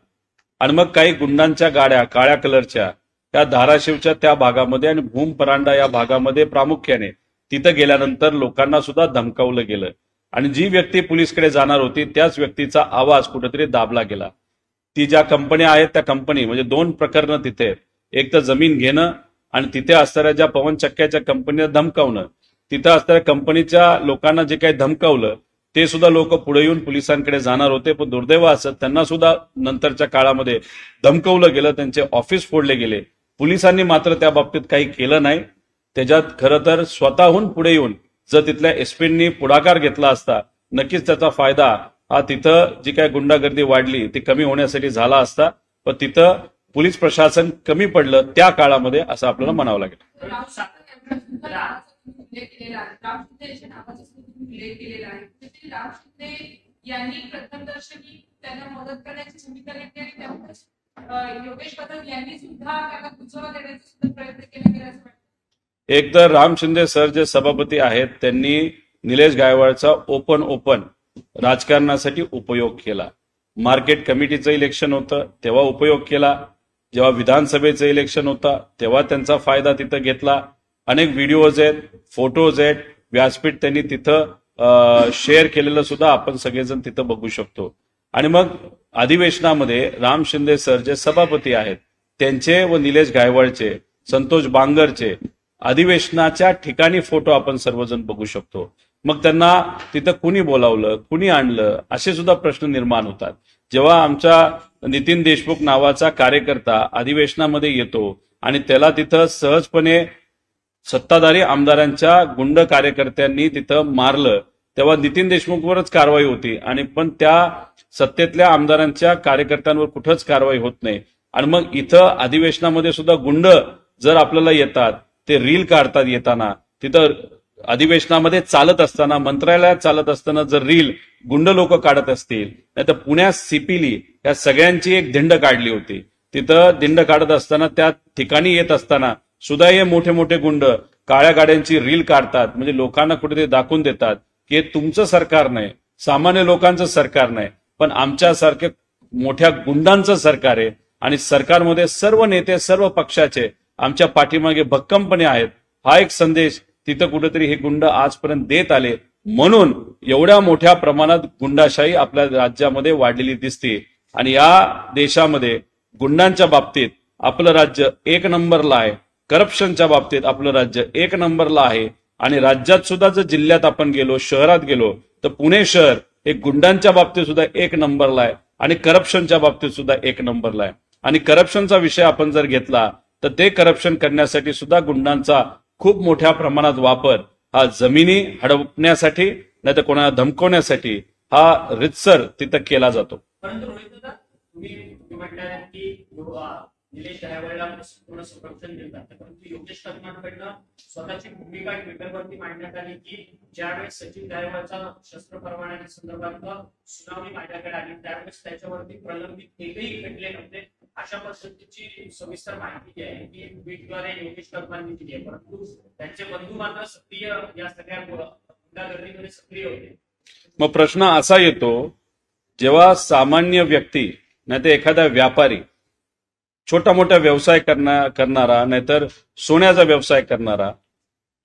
आणि मग काही गुंडांच्या गाड्या काळ्या कलरच्या त्या धाराशिवच्या त्या भागामध्ये आणि भूम परांडा या भागामध्ये प्रामुख्याने तिथं गेल्यानंतर लोकांना सुद्धा धमकावलं गेलं आणि जी व्यक्ती पोलिसकडे जाणार होती त्याच व्यक्तीचा आवाज कुठेतरी दाबला गेला. ती ज्या कंपन्या आहेत त्या कंपनी, म्हणजे 2 प्रकरणं तिथे, एक तर जमीन घेणं आणि तिथे असणाऱ्या ज्या पवनचक्क्याच्या कंपनीला धमकावणं. तिथं असणाऱ्या कंपनीच्या लोकांना जे काही धमकावलं ते सुद्धा लोक पुढे येऊन पोलिसांकडे जाणार होते, पण दुर्दैव असं त्यांना सुद्धा नंतरच्या काळामध्ये धमकवलं गेलं, त्यांचे ऑफिस फोडले गेले. पोलिसांनी मात्र त्या बाबतीत काही केलं नाही. त्याच्यात खरं तर स्वतःहून पुढे येऊन जर तिथल्या एसपींनी पुढाकार घेतला असता नक्कीच त्याचा फायदा हा तिथं जी काय गुंडागर्दी वाढली ती कमी होण्यासाठी झाला असता. पण तिथं पोलीस प्रशासन कमी पडलं त्या काळामध्ये असं आपल्याला म्हणावं लागेल. उल्लेख केलेला आहे, राम शिंदे यांच्या नावाचा सुद्धा तुम्ही उल्लेख केलेला आहे. म्हणजे राम शिंदे यांनी प्रथमदर्शनी त्यांना मदत करण्याची भूमिका घेतली आणि त्यामुळेच योगेश कदम यांनी सुद्धा त्यांना दुजोरा देण्याचा सुद्धा प्रयत्न केला गेला असं वाटतं. एक तर राम शिंदे सर जे सभापती आहेत त्यांनी निलेश गायकवाडचा ओपन राजकारणासाठी उपयोग केला. मार्केट कमिटीचं इलेक्शन होतं तेव्हा उपयोग केला, जेव्हा विधानसभेचं इलेक्शन होतं तेव्हा त्यांचा फायदा तिथं घेतला. अनेक व्हिडिओज आहेत, फोटोज आहेत, व्यासपीठ त्यांनी तिथं शेअर केलेलं सुद्धा आपण सगळेजण तिथं बघू शकतो. आणि मग अधिवेशनामध्ये राम शिंदे सर जे सभापती आहेत त्यांचे व निलेश गायकवाडचे, संतोष बांगरचे अधिवेशनाच्या ठिकाणी फोटो आपण सर्वजण बघू शकतो. मग त्यांना तिथं कुणी बोलावलं, कुणी आणलं, असे सुद्धा प्रश्न निर्माण होतात. जेव्हा आमचा नितीन देशमुख नावाचा कार्यकर्ता अधिवेशनामध्ये येतो आणि त्याला तिथं सहजपणे सत्ताधारी आमदारांच्या गुंड कार्यकर्त्यांनी तिथं मारलं, तेव्हा नितीन देशमुखवरच कारवाई होती आणि पण त्या सत्तेतल्या आमदारांच्या कार्यकर्त्यांवर कुठंच कारवाई होत नाही. आणि मग इथं अधिवेशनामध्ये सुद्धा गुंड जर आपल्याला येतात, ते रील काढतात येताना, तिथं अधिवेशनामध्ये चालत असताना, मंत्रालयात चालत असताना जर रील गुंड लोक काढत असतील, नाही तर पुण्यात सिपिली या सगळ्यांची एक दिंड काढली होती. तिथं दिंड काढत असताना त्या ठिकाणी येत असताना सुद्धा हे मोठे मोठे गुंड काळ्या गाड्यांची रील काढतात. म्हणजे लोकांना कुठेतरी दाखवून देतात की हे तुमचं सरकार नाही, सामान्य लोकांचं सरकार नाही, पण आमच्यासारखे मोठ्या गुंडांचं सरकार आहे. आणि सरकारमध्ये सर्व नेते, सर्व पक्षाचे आमच्या पाठीमागे भक्कमपणे आहेत. हा एक संदेश तिथं कुठेतरी हे गुंड आजपर्यंत देत आले, म्हणून एवढ्या मोठ्या प्रमाणात गुंडाशाही आपल्या राज्यामध्ये वाढलेली दिसते. आणि या देशामध्ये गुंडांच्या बाबतीत आपलं राज्य एक नंबरला आहे, करप्शनच्या बाबतीत आपलं राज्य एक नंबरला आहे. आणि राज्यात सुद्धा जर जिल्ह्यात आपण गेलो, शहरात गेलो, तर पुणे शहर हे गुंडांच्या बाबतीत सुद्धा एक नंबरला आहे आणि करप्शनच्या बाबतीत सुद्धा एक नंबरला आहे. आणि करप्शनचा विषय आपण जर घेतला तर ते करप्शन करण्यासाठी सुद्धा गुंडांचा खूप मोठ्या प्रमाणात वापर हा जमिनी हडपण्यासाठी नाही तर कोणाला धमकवण्यासाठी हा रितसर तिथं केला जातो. परंतु रोहित दादा, तुम्ही म्हणताय की निलेश गायकवाडला पूर्ण संरक्षण देतात, परंतु योगेश कदमांकडनं स्वतःची भूमिका ट्विटरवरती मांडण्यात आली की ज्यावेळेस सचिन गायकवाडचा शस्त्र परवान्याच्या संदर्भात सुनावणी माझ्याकडे आली त्यावेळेस त्याच्यावरती प्रलंबित एकही खटले नव्हते. अशा पद्धतीची सविस्तर माहिती आहे की ट्विटद्वारे योगेश कदमांनी दिली आहे, परंतु त्यांचे बंधू मात्र सक्रिय या सगळ्या गुंडागर्दीमध्ये सक्रिय होते. मग प्रश्न असा येतो, जेव्हा सामान्य व्यक्ती नाही तर एखादा व्यापारी, छोटा मोठा व्यवसाय करणारा नाहीतर सोन्याचा व्यवसाय करणारा,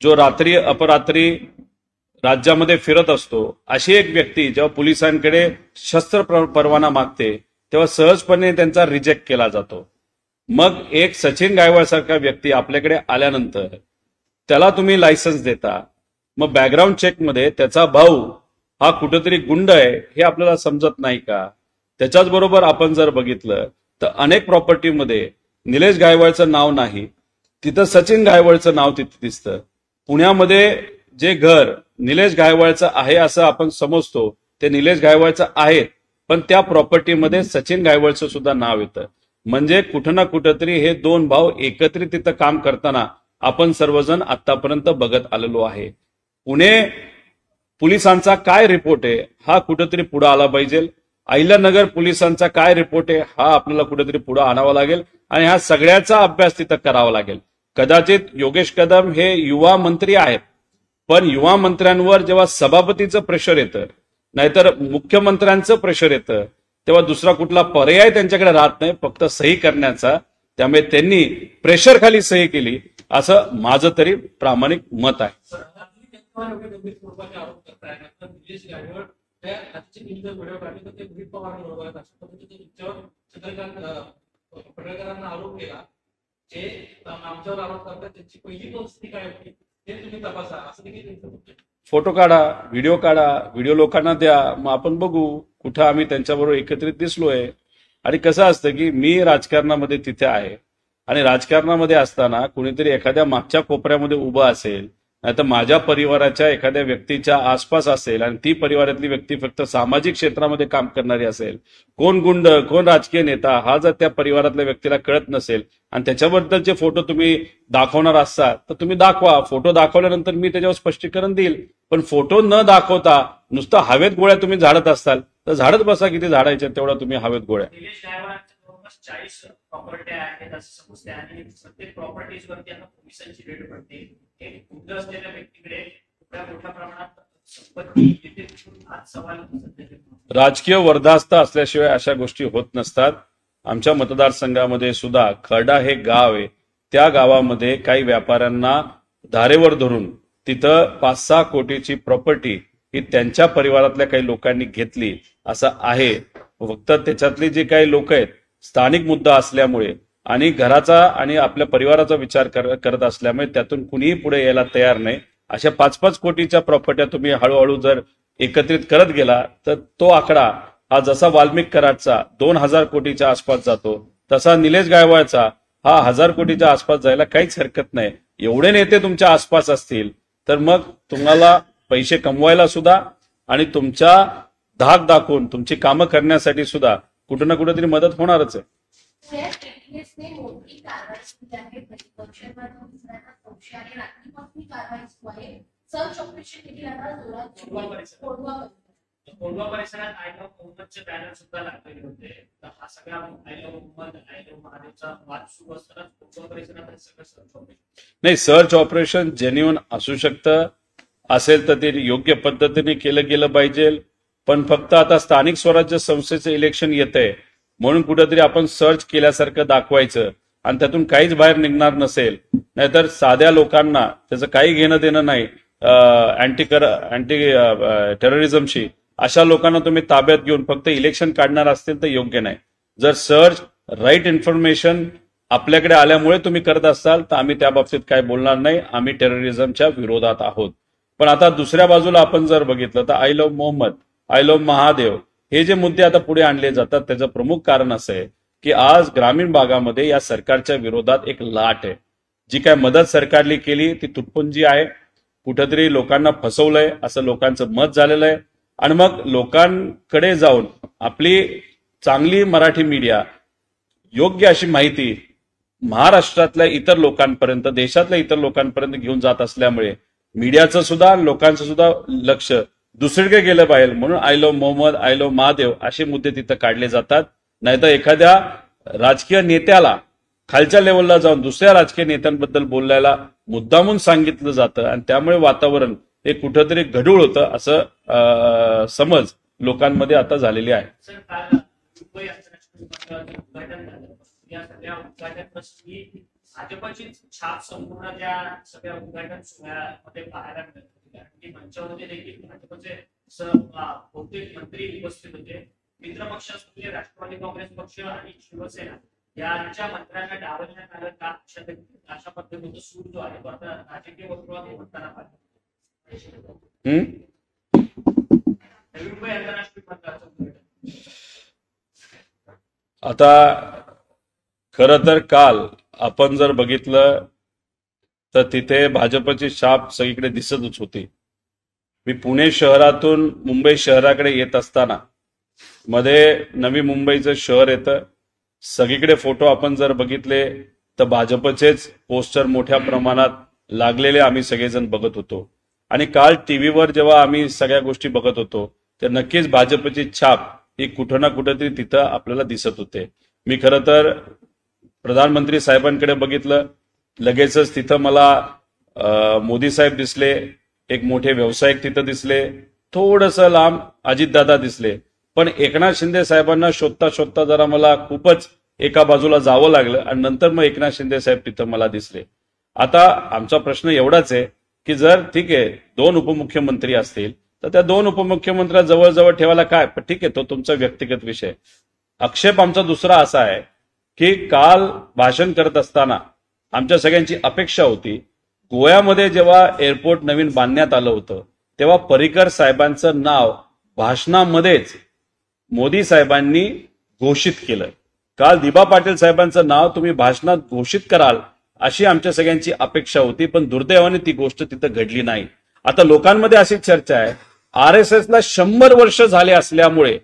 जो रात्री अपरात्री राज्यामध्ये फिरत असतो, अशी एक व्यक्ती जेव्हा पोलिसांकडे शस्त्र परवाना मागते तेव्हा सहजपणे त्यांचा रिजेक्ट केला जातो. मग एक सचिन गायकवाड सारखा व्यक्ती आपल्याकडे आल्यानंतर त्याला तुम्ही लायसन्स देता, मग बॅकग्राऊंड चेकमध्ये त्याचा भाऊ हा कुठेतरी गुंड आहे हे आपल्याला समजत नाही का? त्याच्याच बरोबर आपण जर बघितलं तर अनेक प्रॉपर्टीमध्ये निलेश गायकवाडचं नाव नाही, तिथं सचिन गायकवाडचं नाव तिथे दिसतं. पुण्यामध्ये जे घर निलेश गायकवाडचं आहे असं आपण समजतो ते निलेश गायकवाडचं आहे, पण त्या प्रॉपर्टीमध्ये सचिन गायकवाडचं सुद्धा नाव येतं. म्हणजे कुठं ना कुठंतरी हे दोन भाऊ एकत्रित तिथं काम करताना आपण सर्वजण आतापर्यंत बघत आलेलो आहे. पुणे पोलिसांचा काय रिपोर्ट आहे हा कुठंतरी पुढे आला पाहिजे. अहिल्यानगर पोलिसांचा काय रिपोर्ट आहे हा आपल्याला कुठेतरी पुढे आणावा लागेल आणि हा सगळ्याचा अभ्यास तिथं करावा लागेल. कदाचित योगेश कदम हे युवा मंत्री आहेत, पण युवा मंत्र्यांवर जेव्हा सभापतीचं प्रेशर येतं नाहीतर मुख्यमंत्र्यांचं प्रेशर येतं तेव्हा दुसरा कुठला पर्याय त्यांच्याकडे राहत नाही फक्त सही करण्याचा. त्यामुळे त्यांनी प्रेशर खाली सही केली असं माझं तरी प्रामाणिक मत आहे. आरोप केला जे आमच्यावर आरोप करतात त्यांची पहिली परिस्थिती काय होती हे तुम्ही तपासा असं देखील फोटो काढा, व्हिडिओ लोकांना द्या, मग आपण बघू कुठं आम्ही त्यांच्याबरोबर एकत्रित दिसलोय. आणि कसं असतं की मी राजकारणामध्ये तिथे आहे आणि राजकारणामध्ये असताना कुणीतरी एखाद्या मागच्या कोपऱ्यामध्ये उभं असेल नाही तर माझ्या परिवाराच्या एखाद्या व्यक्तीच्या आसपास असेल आणि ती परिवारातली व्यक्ती फक्त सामाजिक क्षेत्रामध्ये काम करणारी असेल, कोण गुंड कोण राजकीय नेता हा जर त्या परिवारातल्या व्यक्तीला कळत नसेल आणि त्याच्याबद्दलचे फोटो तुम्ही दाखवणार असाल तर तुम्ही दाखवा. फोटो दाखवल्यानंतर मी त्याच्यावर स्पष्टीकरण देईल. पण फोटो न दाखवता नुसतं हवेत गोळ्या तुम्ही झाडत असाल तर झाडत बसा. किती झाडायच्या तेवढा तुम्ही हवेत गोळ्या. निलेश गायकवाडांच्या जवळपास 40 प्रॉपर्ट्या आहेत असं समजते आणि प्रत्येक प्रॉपर्टीज वरती आता पोलिसांची रेड पडते. एक गुंड असलेल्या व्यक्तीकडे मोठ्या प्रमाणात संपत्ती येते. आज सवाल राजकीय वर्धास्त असल्याशिवाय अशा गोष्टी होत नसतात. आमच्या मतदारसंघामध्ये सुद्धा खर्डा हे गाव आहे. त्या गावामध्ये काही व्यापाऱ्यांना धारेवर धरून तिथं 5-6 कोटीची प्रॉपर्टी ही त्यांच्या परिवारातल्या काही लोकांनी घेतली असं आहे. फक्त त्याच्यातली जी काही लोक आहेत स्थानिक मुद्दा असल्यामुळे आणि घराचा आणि आपल्या परिवाराचा विचार करत असल्यामुळे त्यातून कुणीही पुढे यायला तयार नाही. अशा 5-5 कोटीच्या प्रॉपर्ट्या तुम्ही हळूहळू जर एकत्रित करत गेला तर तो आकडा हा जसा वाल्मिक कराडचा 2000 कोटीच्या आसपास जातो तसा निलेश गायकवाडचा हा 1000 कोटीच्या आसपास जायला काहीच हरकत नाही. एवढे नेते तुमच्या आसपास असतील तर मग तुम्हाला पैसे कमवायला सुद्धा आणि तुमच्या धाक दाखवून तुमची कामं करण्यासाठी सुद्धा कुठं ना कुठेतरी मदत होणारच आहे. मोठी कारवाई केली आहे. प्रतिपक्षांवर दुसऱ्यांना संशय आणि रात्रीपासून कारवाई सुरू आहे. सर्च ऑपरेशन देखील आता जोरात कोंढवा परिसरात आय लव्ह मोहम्मदचे बॅनर सुद्धा लागलेले होते. तर हा सगळा I love Mohammed I love महादेवचा वाद सुरू असताना कोंढवा परिसरात सगळं सर्च ऑपरेशन नाही. सर्च ऑपरेशन जेन्युइन असू शकतं. असेल तर ते योग्य पद्धतीने केलं गेलं पाहिजे. पण फक्त आता स्थानिक स्वराज्य संस्थेचं इलेक्शन येतंय म्हणून कुठेतरी आपण सर्च केल्यासारखं दाखवायचं आणि त्यातून काहीच बाहेर निघणार नसेल. नाहीतर साध्या लोकांना त्याचं काही घेणं देणं नाही अँटी टेररिझमशी. अशा लोकांना तुम्ही ताब्यात घेऊन फक्त इलेक्शन काढणार असतील तर योग्य नाही. जर सर्च राईट इन्फॉर्मेशन आपल्याकडे आल्यामुळे तुम्ही करत असाल तर आम्ही त्या बाबतीत काय बोलणार नाही. आम्ही टेररिझमच्या विरोधात आहोत. पण आता दुसऱ्या बाजूला आपण जर बघितलं तर I love Mohammed, I love Mahadev हे जे मुद्दे आता पुढे आणले जातात त्याचं प्रमुख कारण असं आहे की आज ग्रामीण भागामध्ये या सरकारच्या विरोधात एक लाट आहे. जी काय मदत सरकारने केली ती तुटपुंजी आहे. कुठेतरी लोकांना फसवलंय असं लोकांचं मत झालेलं आहे. आणि मग लोकांकडे जाऊन आपली चांगली मराठी मीडिया योग्य अशी माहिती महाराष्ट्रातल्या इतर लोकांपर्यंत, देशातल्या इतर लोकांपर्यंत घेऊन जात असल्यामुळे मीडियाचं सुद्धा लोकांचं सुद्धा लक्ष दुसरीकडे गेलं पाहिजे म्हणून I love Mohammed, I love Mahadev असे मुद्दे तिथं काढले जातात. नाहीतर एखाद्या राजकीय नेत्याला खालच्या लेवलला जाऊन दुसऱ्या राजकीय नेत्यांबद्दल बोलायला मुद्दामून सांगितलं जातं आणि त्यामुळे वातावरण हे कुठंतरी गढूळ होतं असं समज लोकांमध्ये आता झालेली आहे. सर, काल मुंबई आंतरराष्ट्रीय विमानतळाचं उद्घाटन झालं. या सगळ्या उद्घाटन प्रसंगी भाजपची छाप संपूर्ण त्या सगळ्या उद्घाटन सोहळ्यामध्ये पाहायला मिळत होती. कारण की मंचामध्ये देखील भाजपचे बहुतेक मंत्री उपस्थित होते. मित्रपक्ष असलेले राष्ट्रवादी काँग्रेस पक्ष आणि शिवसेना यांच्या मंत्र्यांना डावलण्यात आलं का अशा पद्धतीचा सूर जो आहे तो आता राजकीय वर्तुळात होताना पाहिजे. नवी मुंबई आंतरराष्ट्रीय विमानतळाचं उद्घाटन आता खरं तर काल आपण जर बघितलं तर तिथे भाजपची छाप सगळीकडे दिसतच होती. मी पुणे शहरातून मुंबई शहराकडे येत असताना मध्ये नवी मुंबईचं शहर येतं. सगळीकडे फोटो आपण जर बघितले तर भाजपचेच पोस्टर मोठ्या प्रमाणात लागलेले आम्ही सगळेजण बघत होतो. आणि काल टीव्हीवर जेव्हा आम्ही सगळ्या गोष्टी बघत होतो तर नक्कीच भाजपची छाप ही कुठं ना कुठेतरी तिथं आपल्याला दिसत होते. मी खरं तर प्रधानमंत्री साहेबांकडे बघितलं, लगेचच तिथं मला मोदी साहेब दिसले, एक मोठे व्यावसायिक तिथं दिसले, थोडंसं लांब अजितदादा दिसले. पण एकनाथ शिंदे साहेबांना शोधता शोधता जरा मला खूपच एका बाजूला जावं लागलं आणि नंतर मग एकनाथ शिंदे साहेब तिथं मला दिसले. आता आमचा प्रश्न एवढाच आहे की जर ठीक आहे 2 उपमुख्यमंत्री असतील तर त्या 2 उपमुख्यमंत्र्या जवळजवळ ठेवायला काय, पण ठीक आहे तो तुमचा व्यक्तिगत विषय. आक्षेप आमचा दुसरा असा आहे की काल भाषण करत असताना आमच्या सगळ्यांची अपेक्षा होती, गोव्यामध्ये जेव्हा एअरपोर्ट नवीन बांधण्यात आलं होतं तेव्हा पर्रिकर साहेबांचं नाव भाषणामध्येच मोदी साहेबांनी घोषित केलं. काल दिबा पाटील साहेबांचं नाव तुम्ही भाषणात घोषित कराल अशी आमच्या सगळ्यांची अपेक्षा होती, पण दुर्दैवाने ती गोष्ट तिथं घडली नाही. आता लोकांमध्ये अशी चर्चा आहे, RSSला 100 वर्ष झाले असल्यामुळे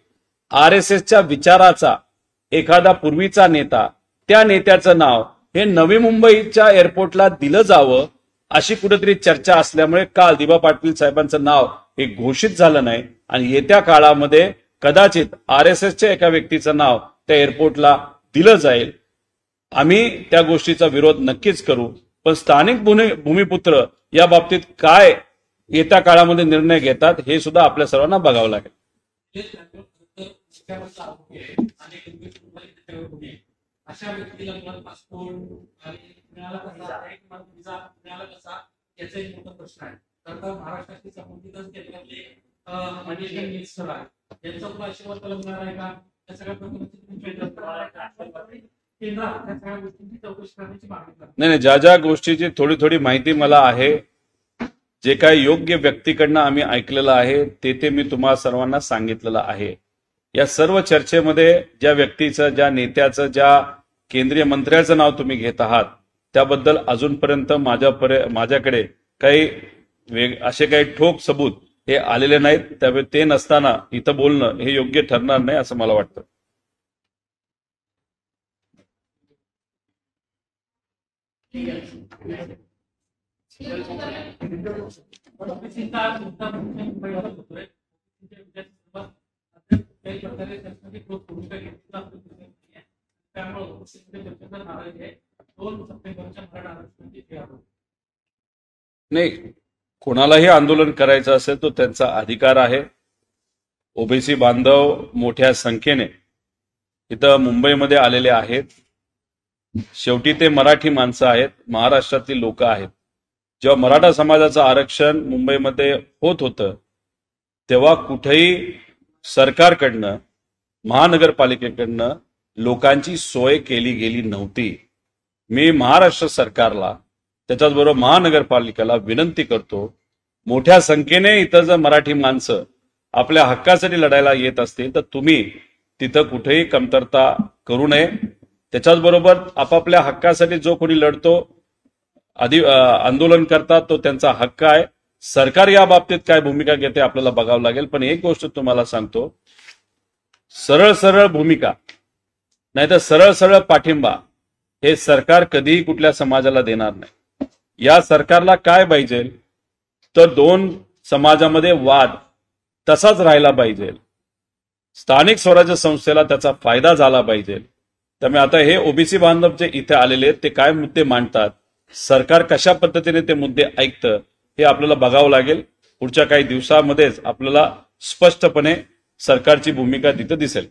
RSSच्या विचाराचा एखादा पूर्वीचा नेता, त्या नेत्याचं नाव हे नवी मुंबईच्या एअरपोर्टला दिलं जावं अशी कुठेतरी चर्चा असल्यामुळे काल दिबा पाटील साहेबांचं नाव हे घोषित झालं नाही. आणि येत्या काळामध्ये कदाचित RSSच्या एका व्यक्तीचं नाव त्या एअरपोर्टला दिलं जाईल. आम्ही त्या गोष्टीचा विरोध नक्कीच करू, पण स्थानिक भूमिपुत्र या बाबतीत काय येत्या काळामध्ये निर्णय घेतात हे सुद्धा आपल्या सर्वांना बघावं लागेल. अशा व्यक्तीला पासपोर्ट मिळाला कसा याचा एक मोठा प्रश्न आहे. तर महाराष्ट्राशी संबंधितच केंद्रातले यांचा तुला आशीर्वाद मिळणार आहे का? या सगळ्या नाही, ज्या गोष्टीची थोडी थोडी माहिती मला आहे, जे काही योग्य व्यक्तीकडनं आम्ही ऐकलेलं आहे ते मी तुम्हाला सर्वांना सांगितलेलं आहे. या सर्व चर्चेमध्ये ज्या व्यक्तीचं, ज्या नेत्याचं, ज्या केंद्रीय मंत्र्याचं नाव तुम्ही घेत आहात त्याबद्दल अजूनपर्यंत माझ्याकडे काही असे काही ठोक सबूत हे आलेले नाहीत. त्यामुळे ते नसताना इथं बोलणं हे योग्य ठरणार नाही असं मला वाटतं. नाही, कोणालाही आंदोलन करायचं असेल तो त्यांचा अधिकार आहे. ओबीसी बांधव मोठ्या संख्येने इथं मुंबईमध्ये आलेले आहेत. शेवटी ते मराठी माणसं आहेत, महाराष्ट्रातली लोक आहेत. जेव्हा मराठा समाजाचं आरक्षण मुंबईमध्ये होत होतं तेव्हा कुठेही सरकारकडनं, महानगरपालिकेकडनं लोकांची सोय केली गेली नव्हती. मी महाराष्ट्र सरकारला, त्याच्याचबरोबर महानगरपालिकेला विनंती करतो, मोठ्या संख्येने इथं जर मराठी माणसं आपल्या हक्कासाठी लढायला येत असतील तर तुम्ही तिथं कुठेही कमतरता करू नये. त्याच्याचबरोबर आपापल्या हक्कासाठी जो कोणी लढतो, आंदोलन करतात, तो त्यांचा हक्क आहे. सरकार या बाबतीत काय भूमिका घेते आपल्याला बघावं लागेल. पण एक गोष्ट तुम्हाला सांगतो, सरळ सरळ भूमिका नाहीतर सरळ सरळ पाठिंबा हे सरकार कधीही कुठल्या समाजाला देणार नाही. या सरकारला काय पाहिजे तर दोन समाजामध्ये वाद तसाच राहिला पाहिजे, स्थानिक स्वराज्य संस्थेला त्याचा फायदा झाला पाहिजे. त्यामुळे आता हे ओबीसी बांधव जे इथे आलेले आहेत ते काय मुद्दे मांडतात, सरकार कशा पद्धतीने ते मुद्दे ऐकतं हे आपल्याला बघावं लागेल. पुढच्या काही दिवसामध्येच आपल्याला स्पष्टपणे सरकारची भूमिका तिथे दिसेल.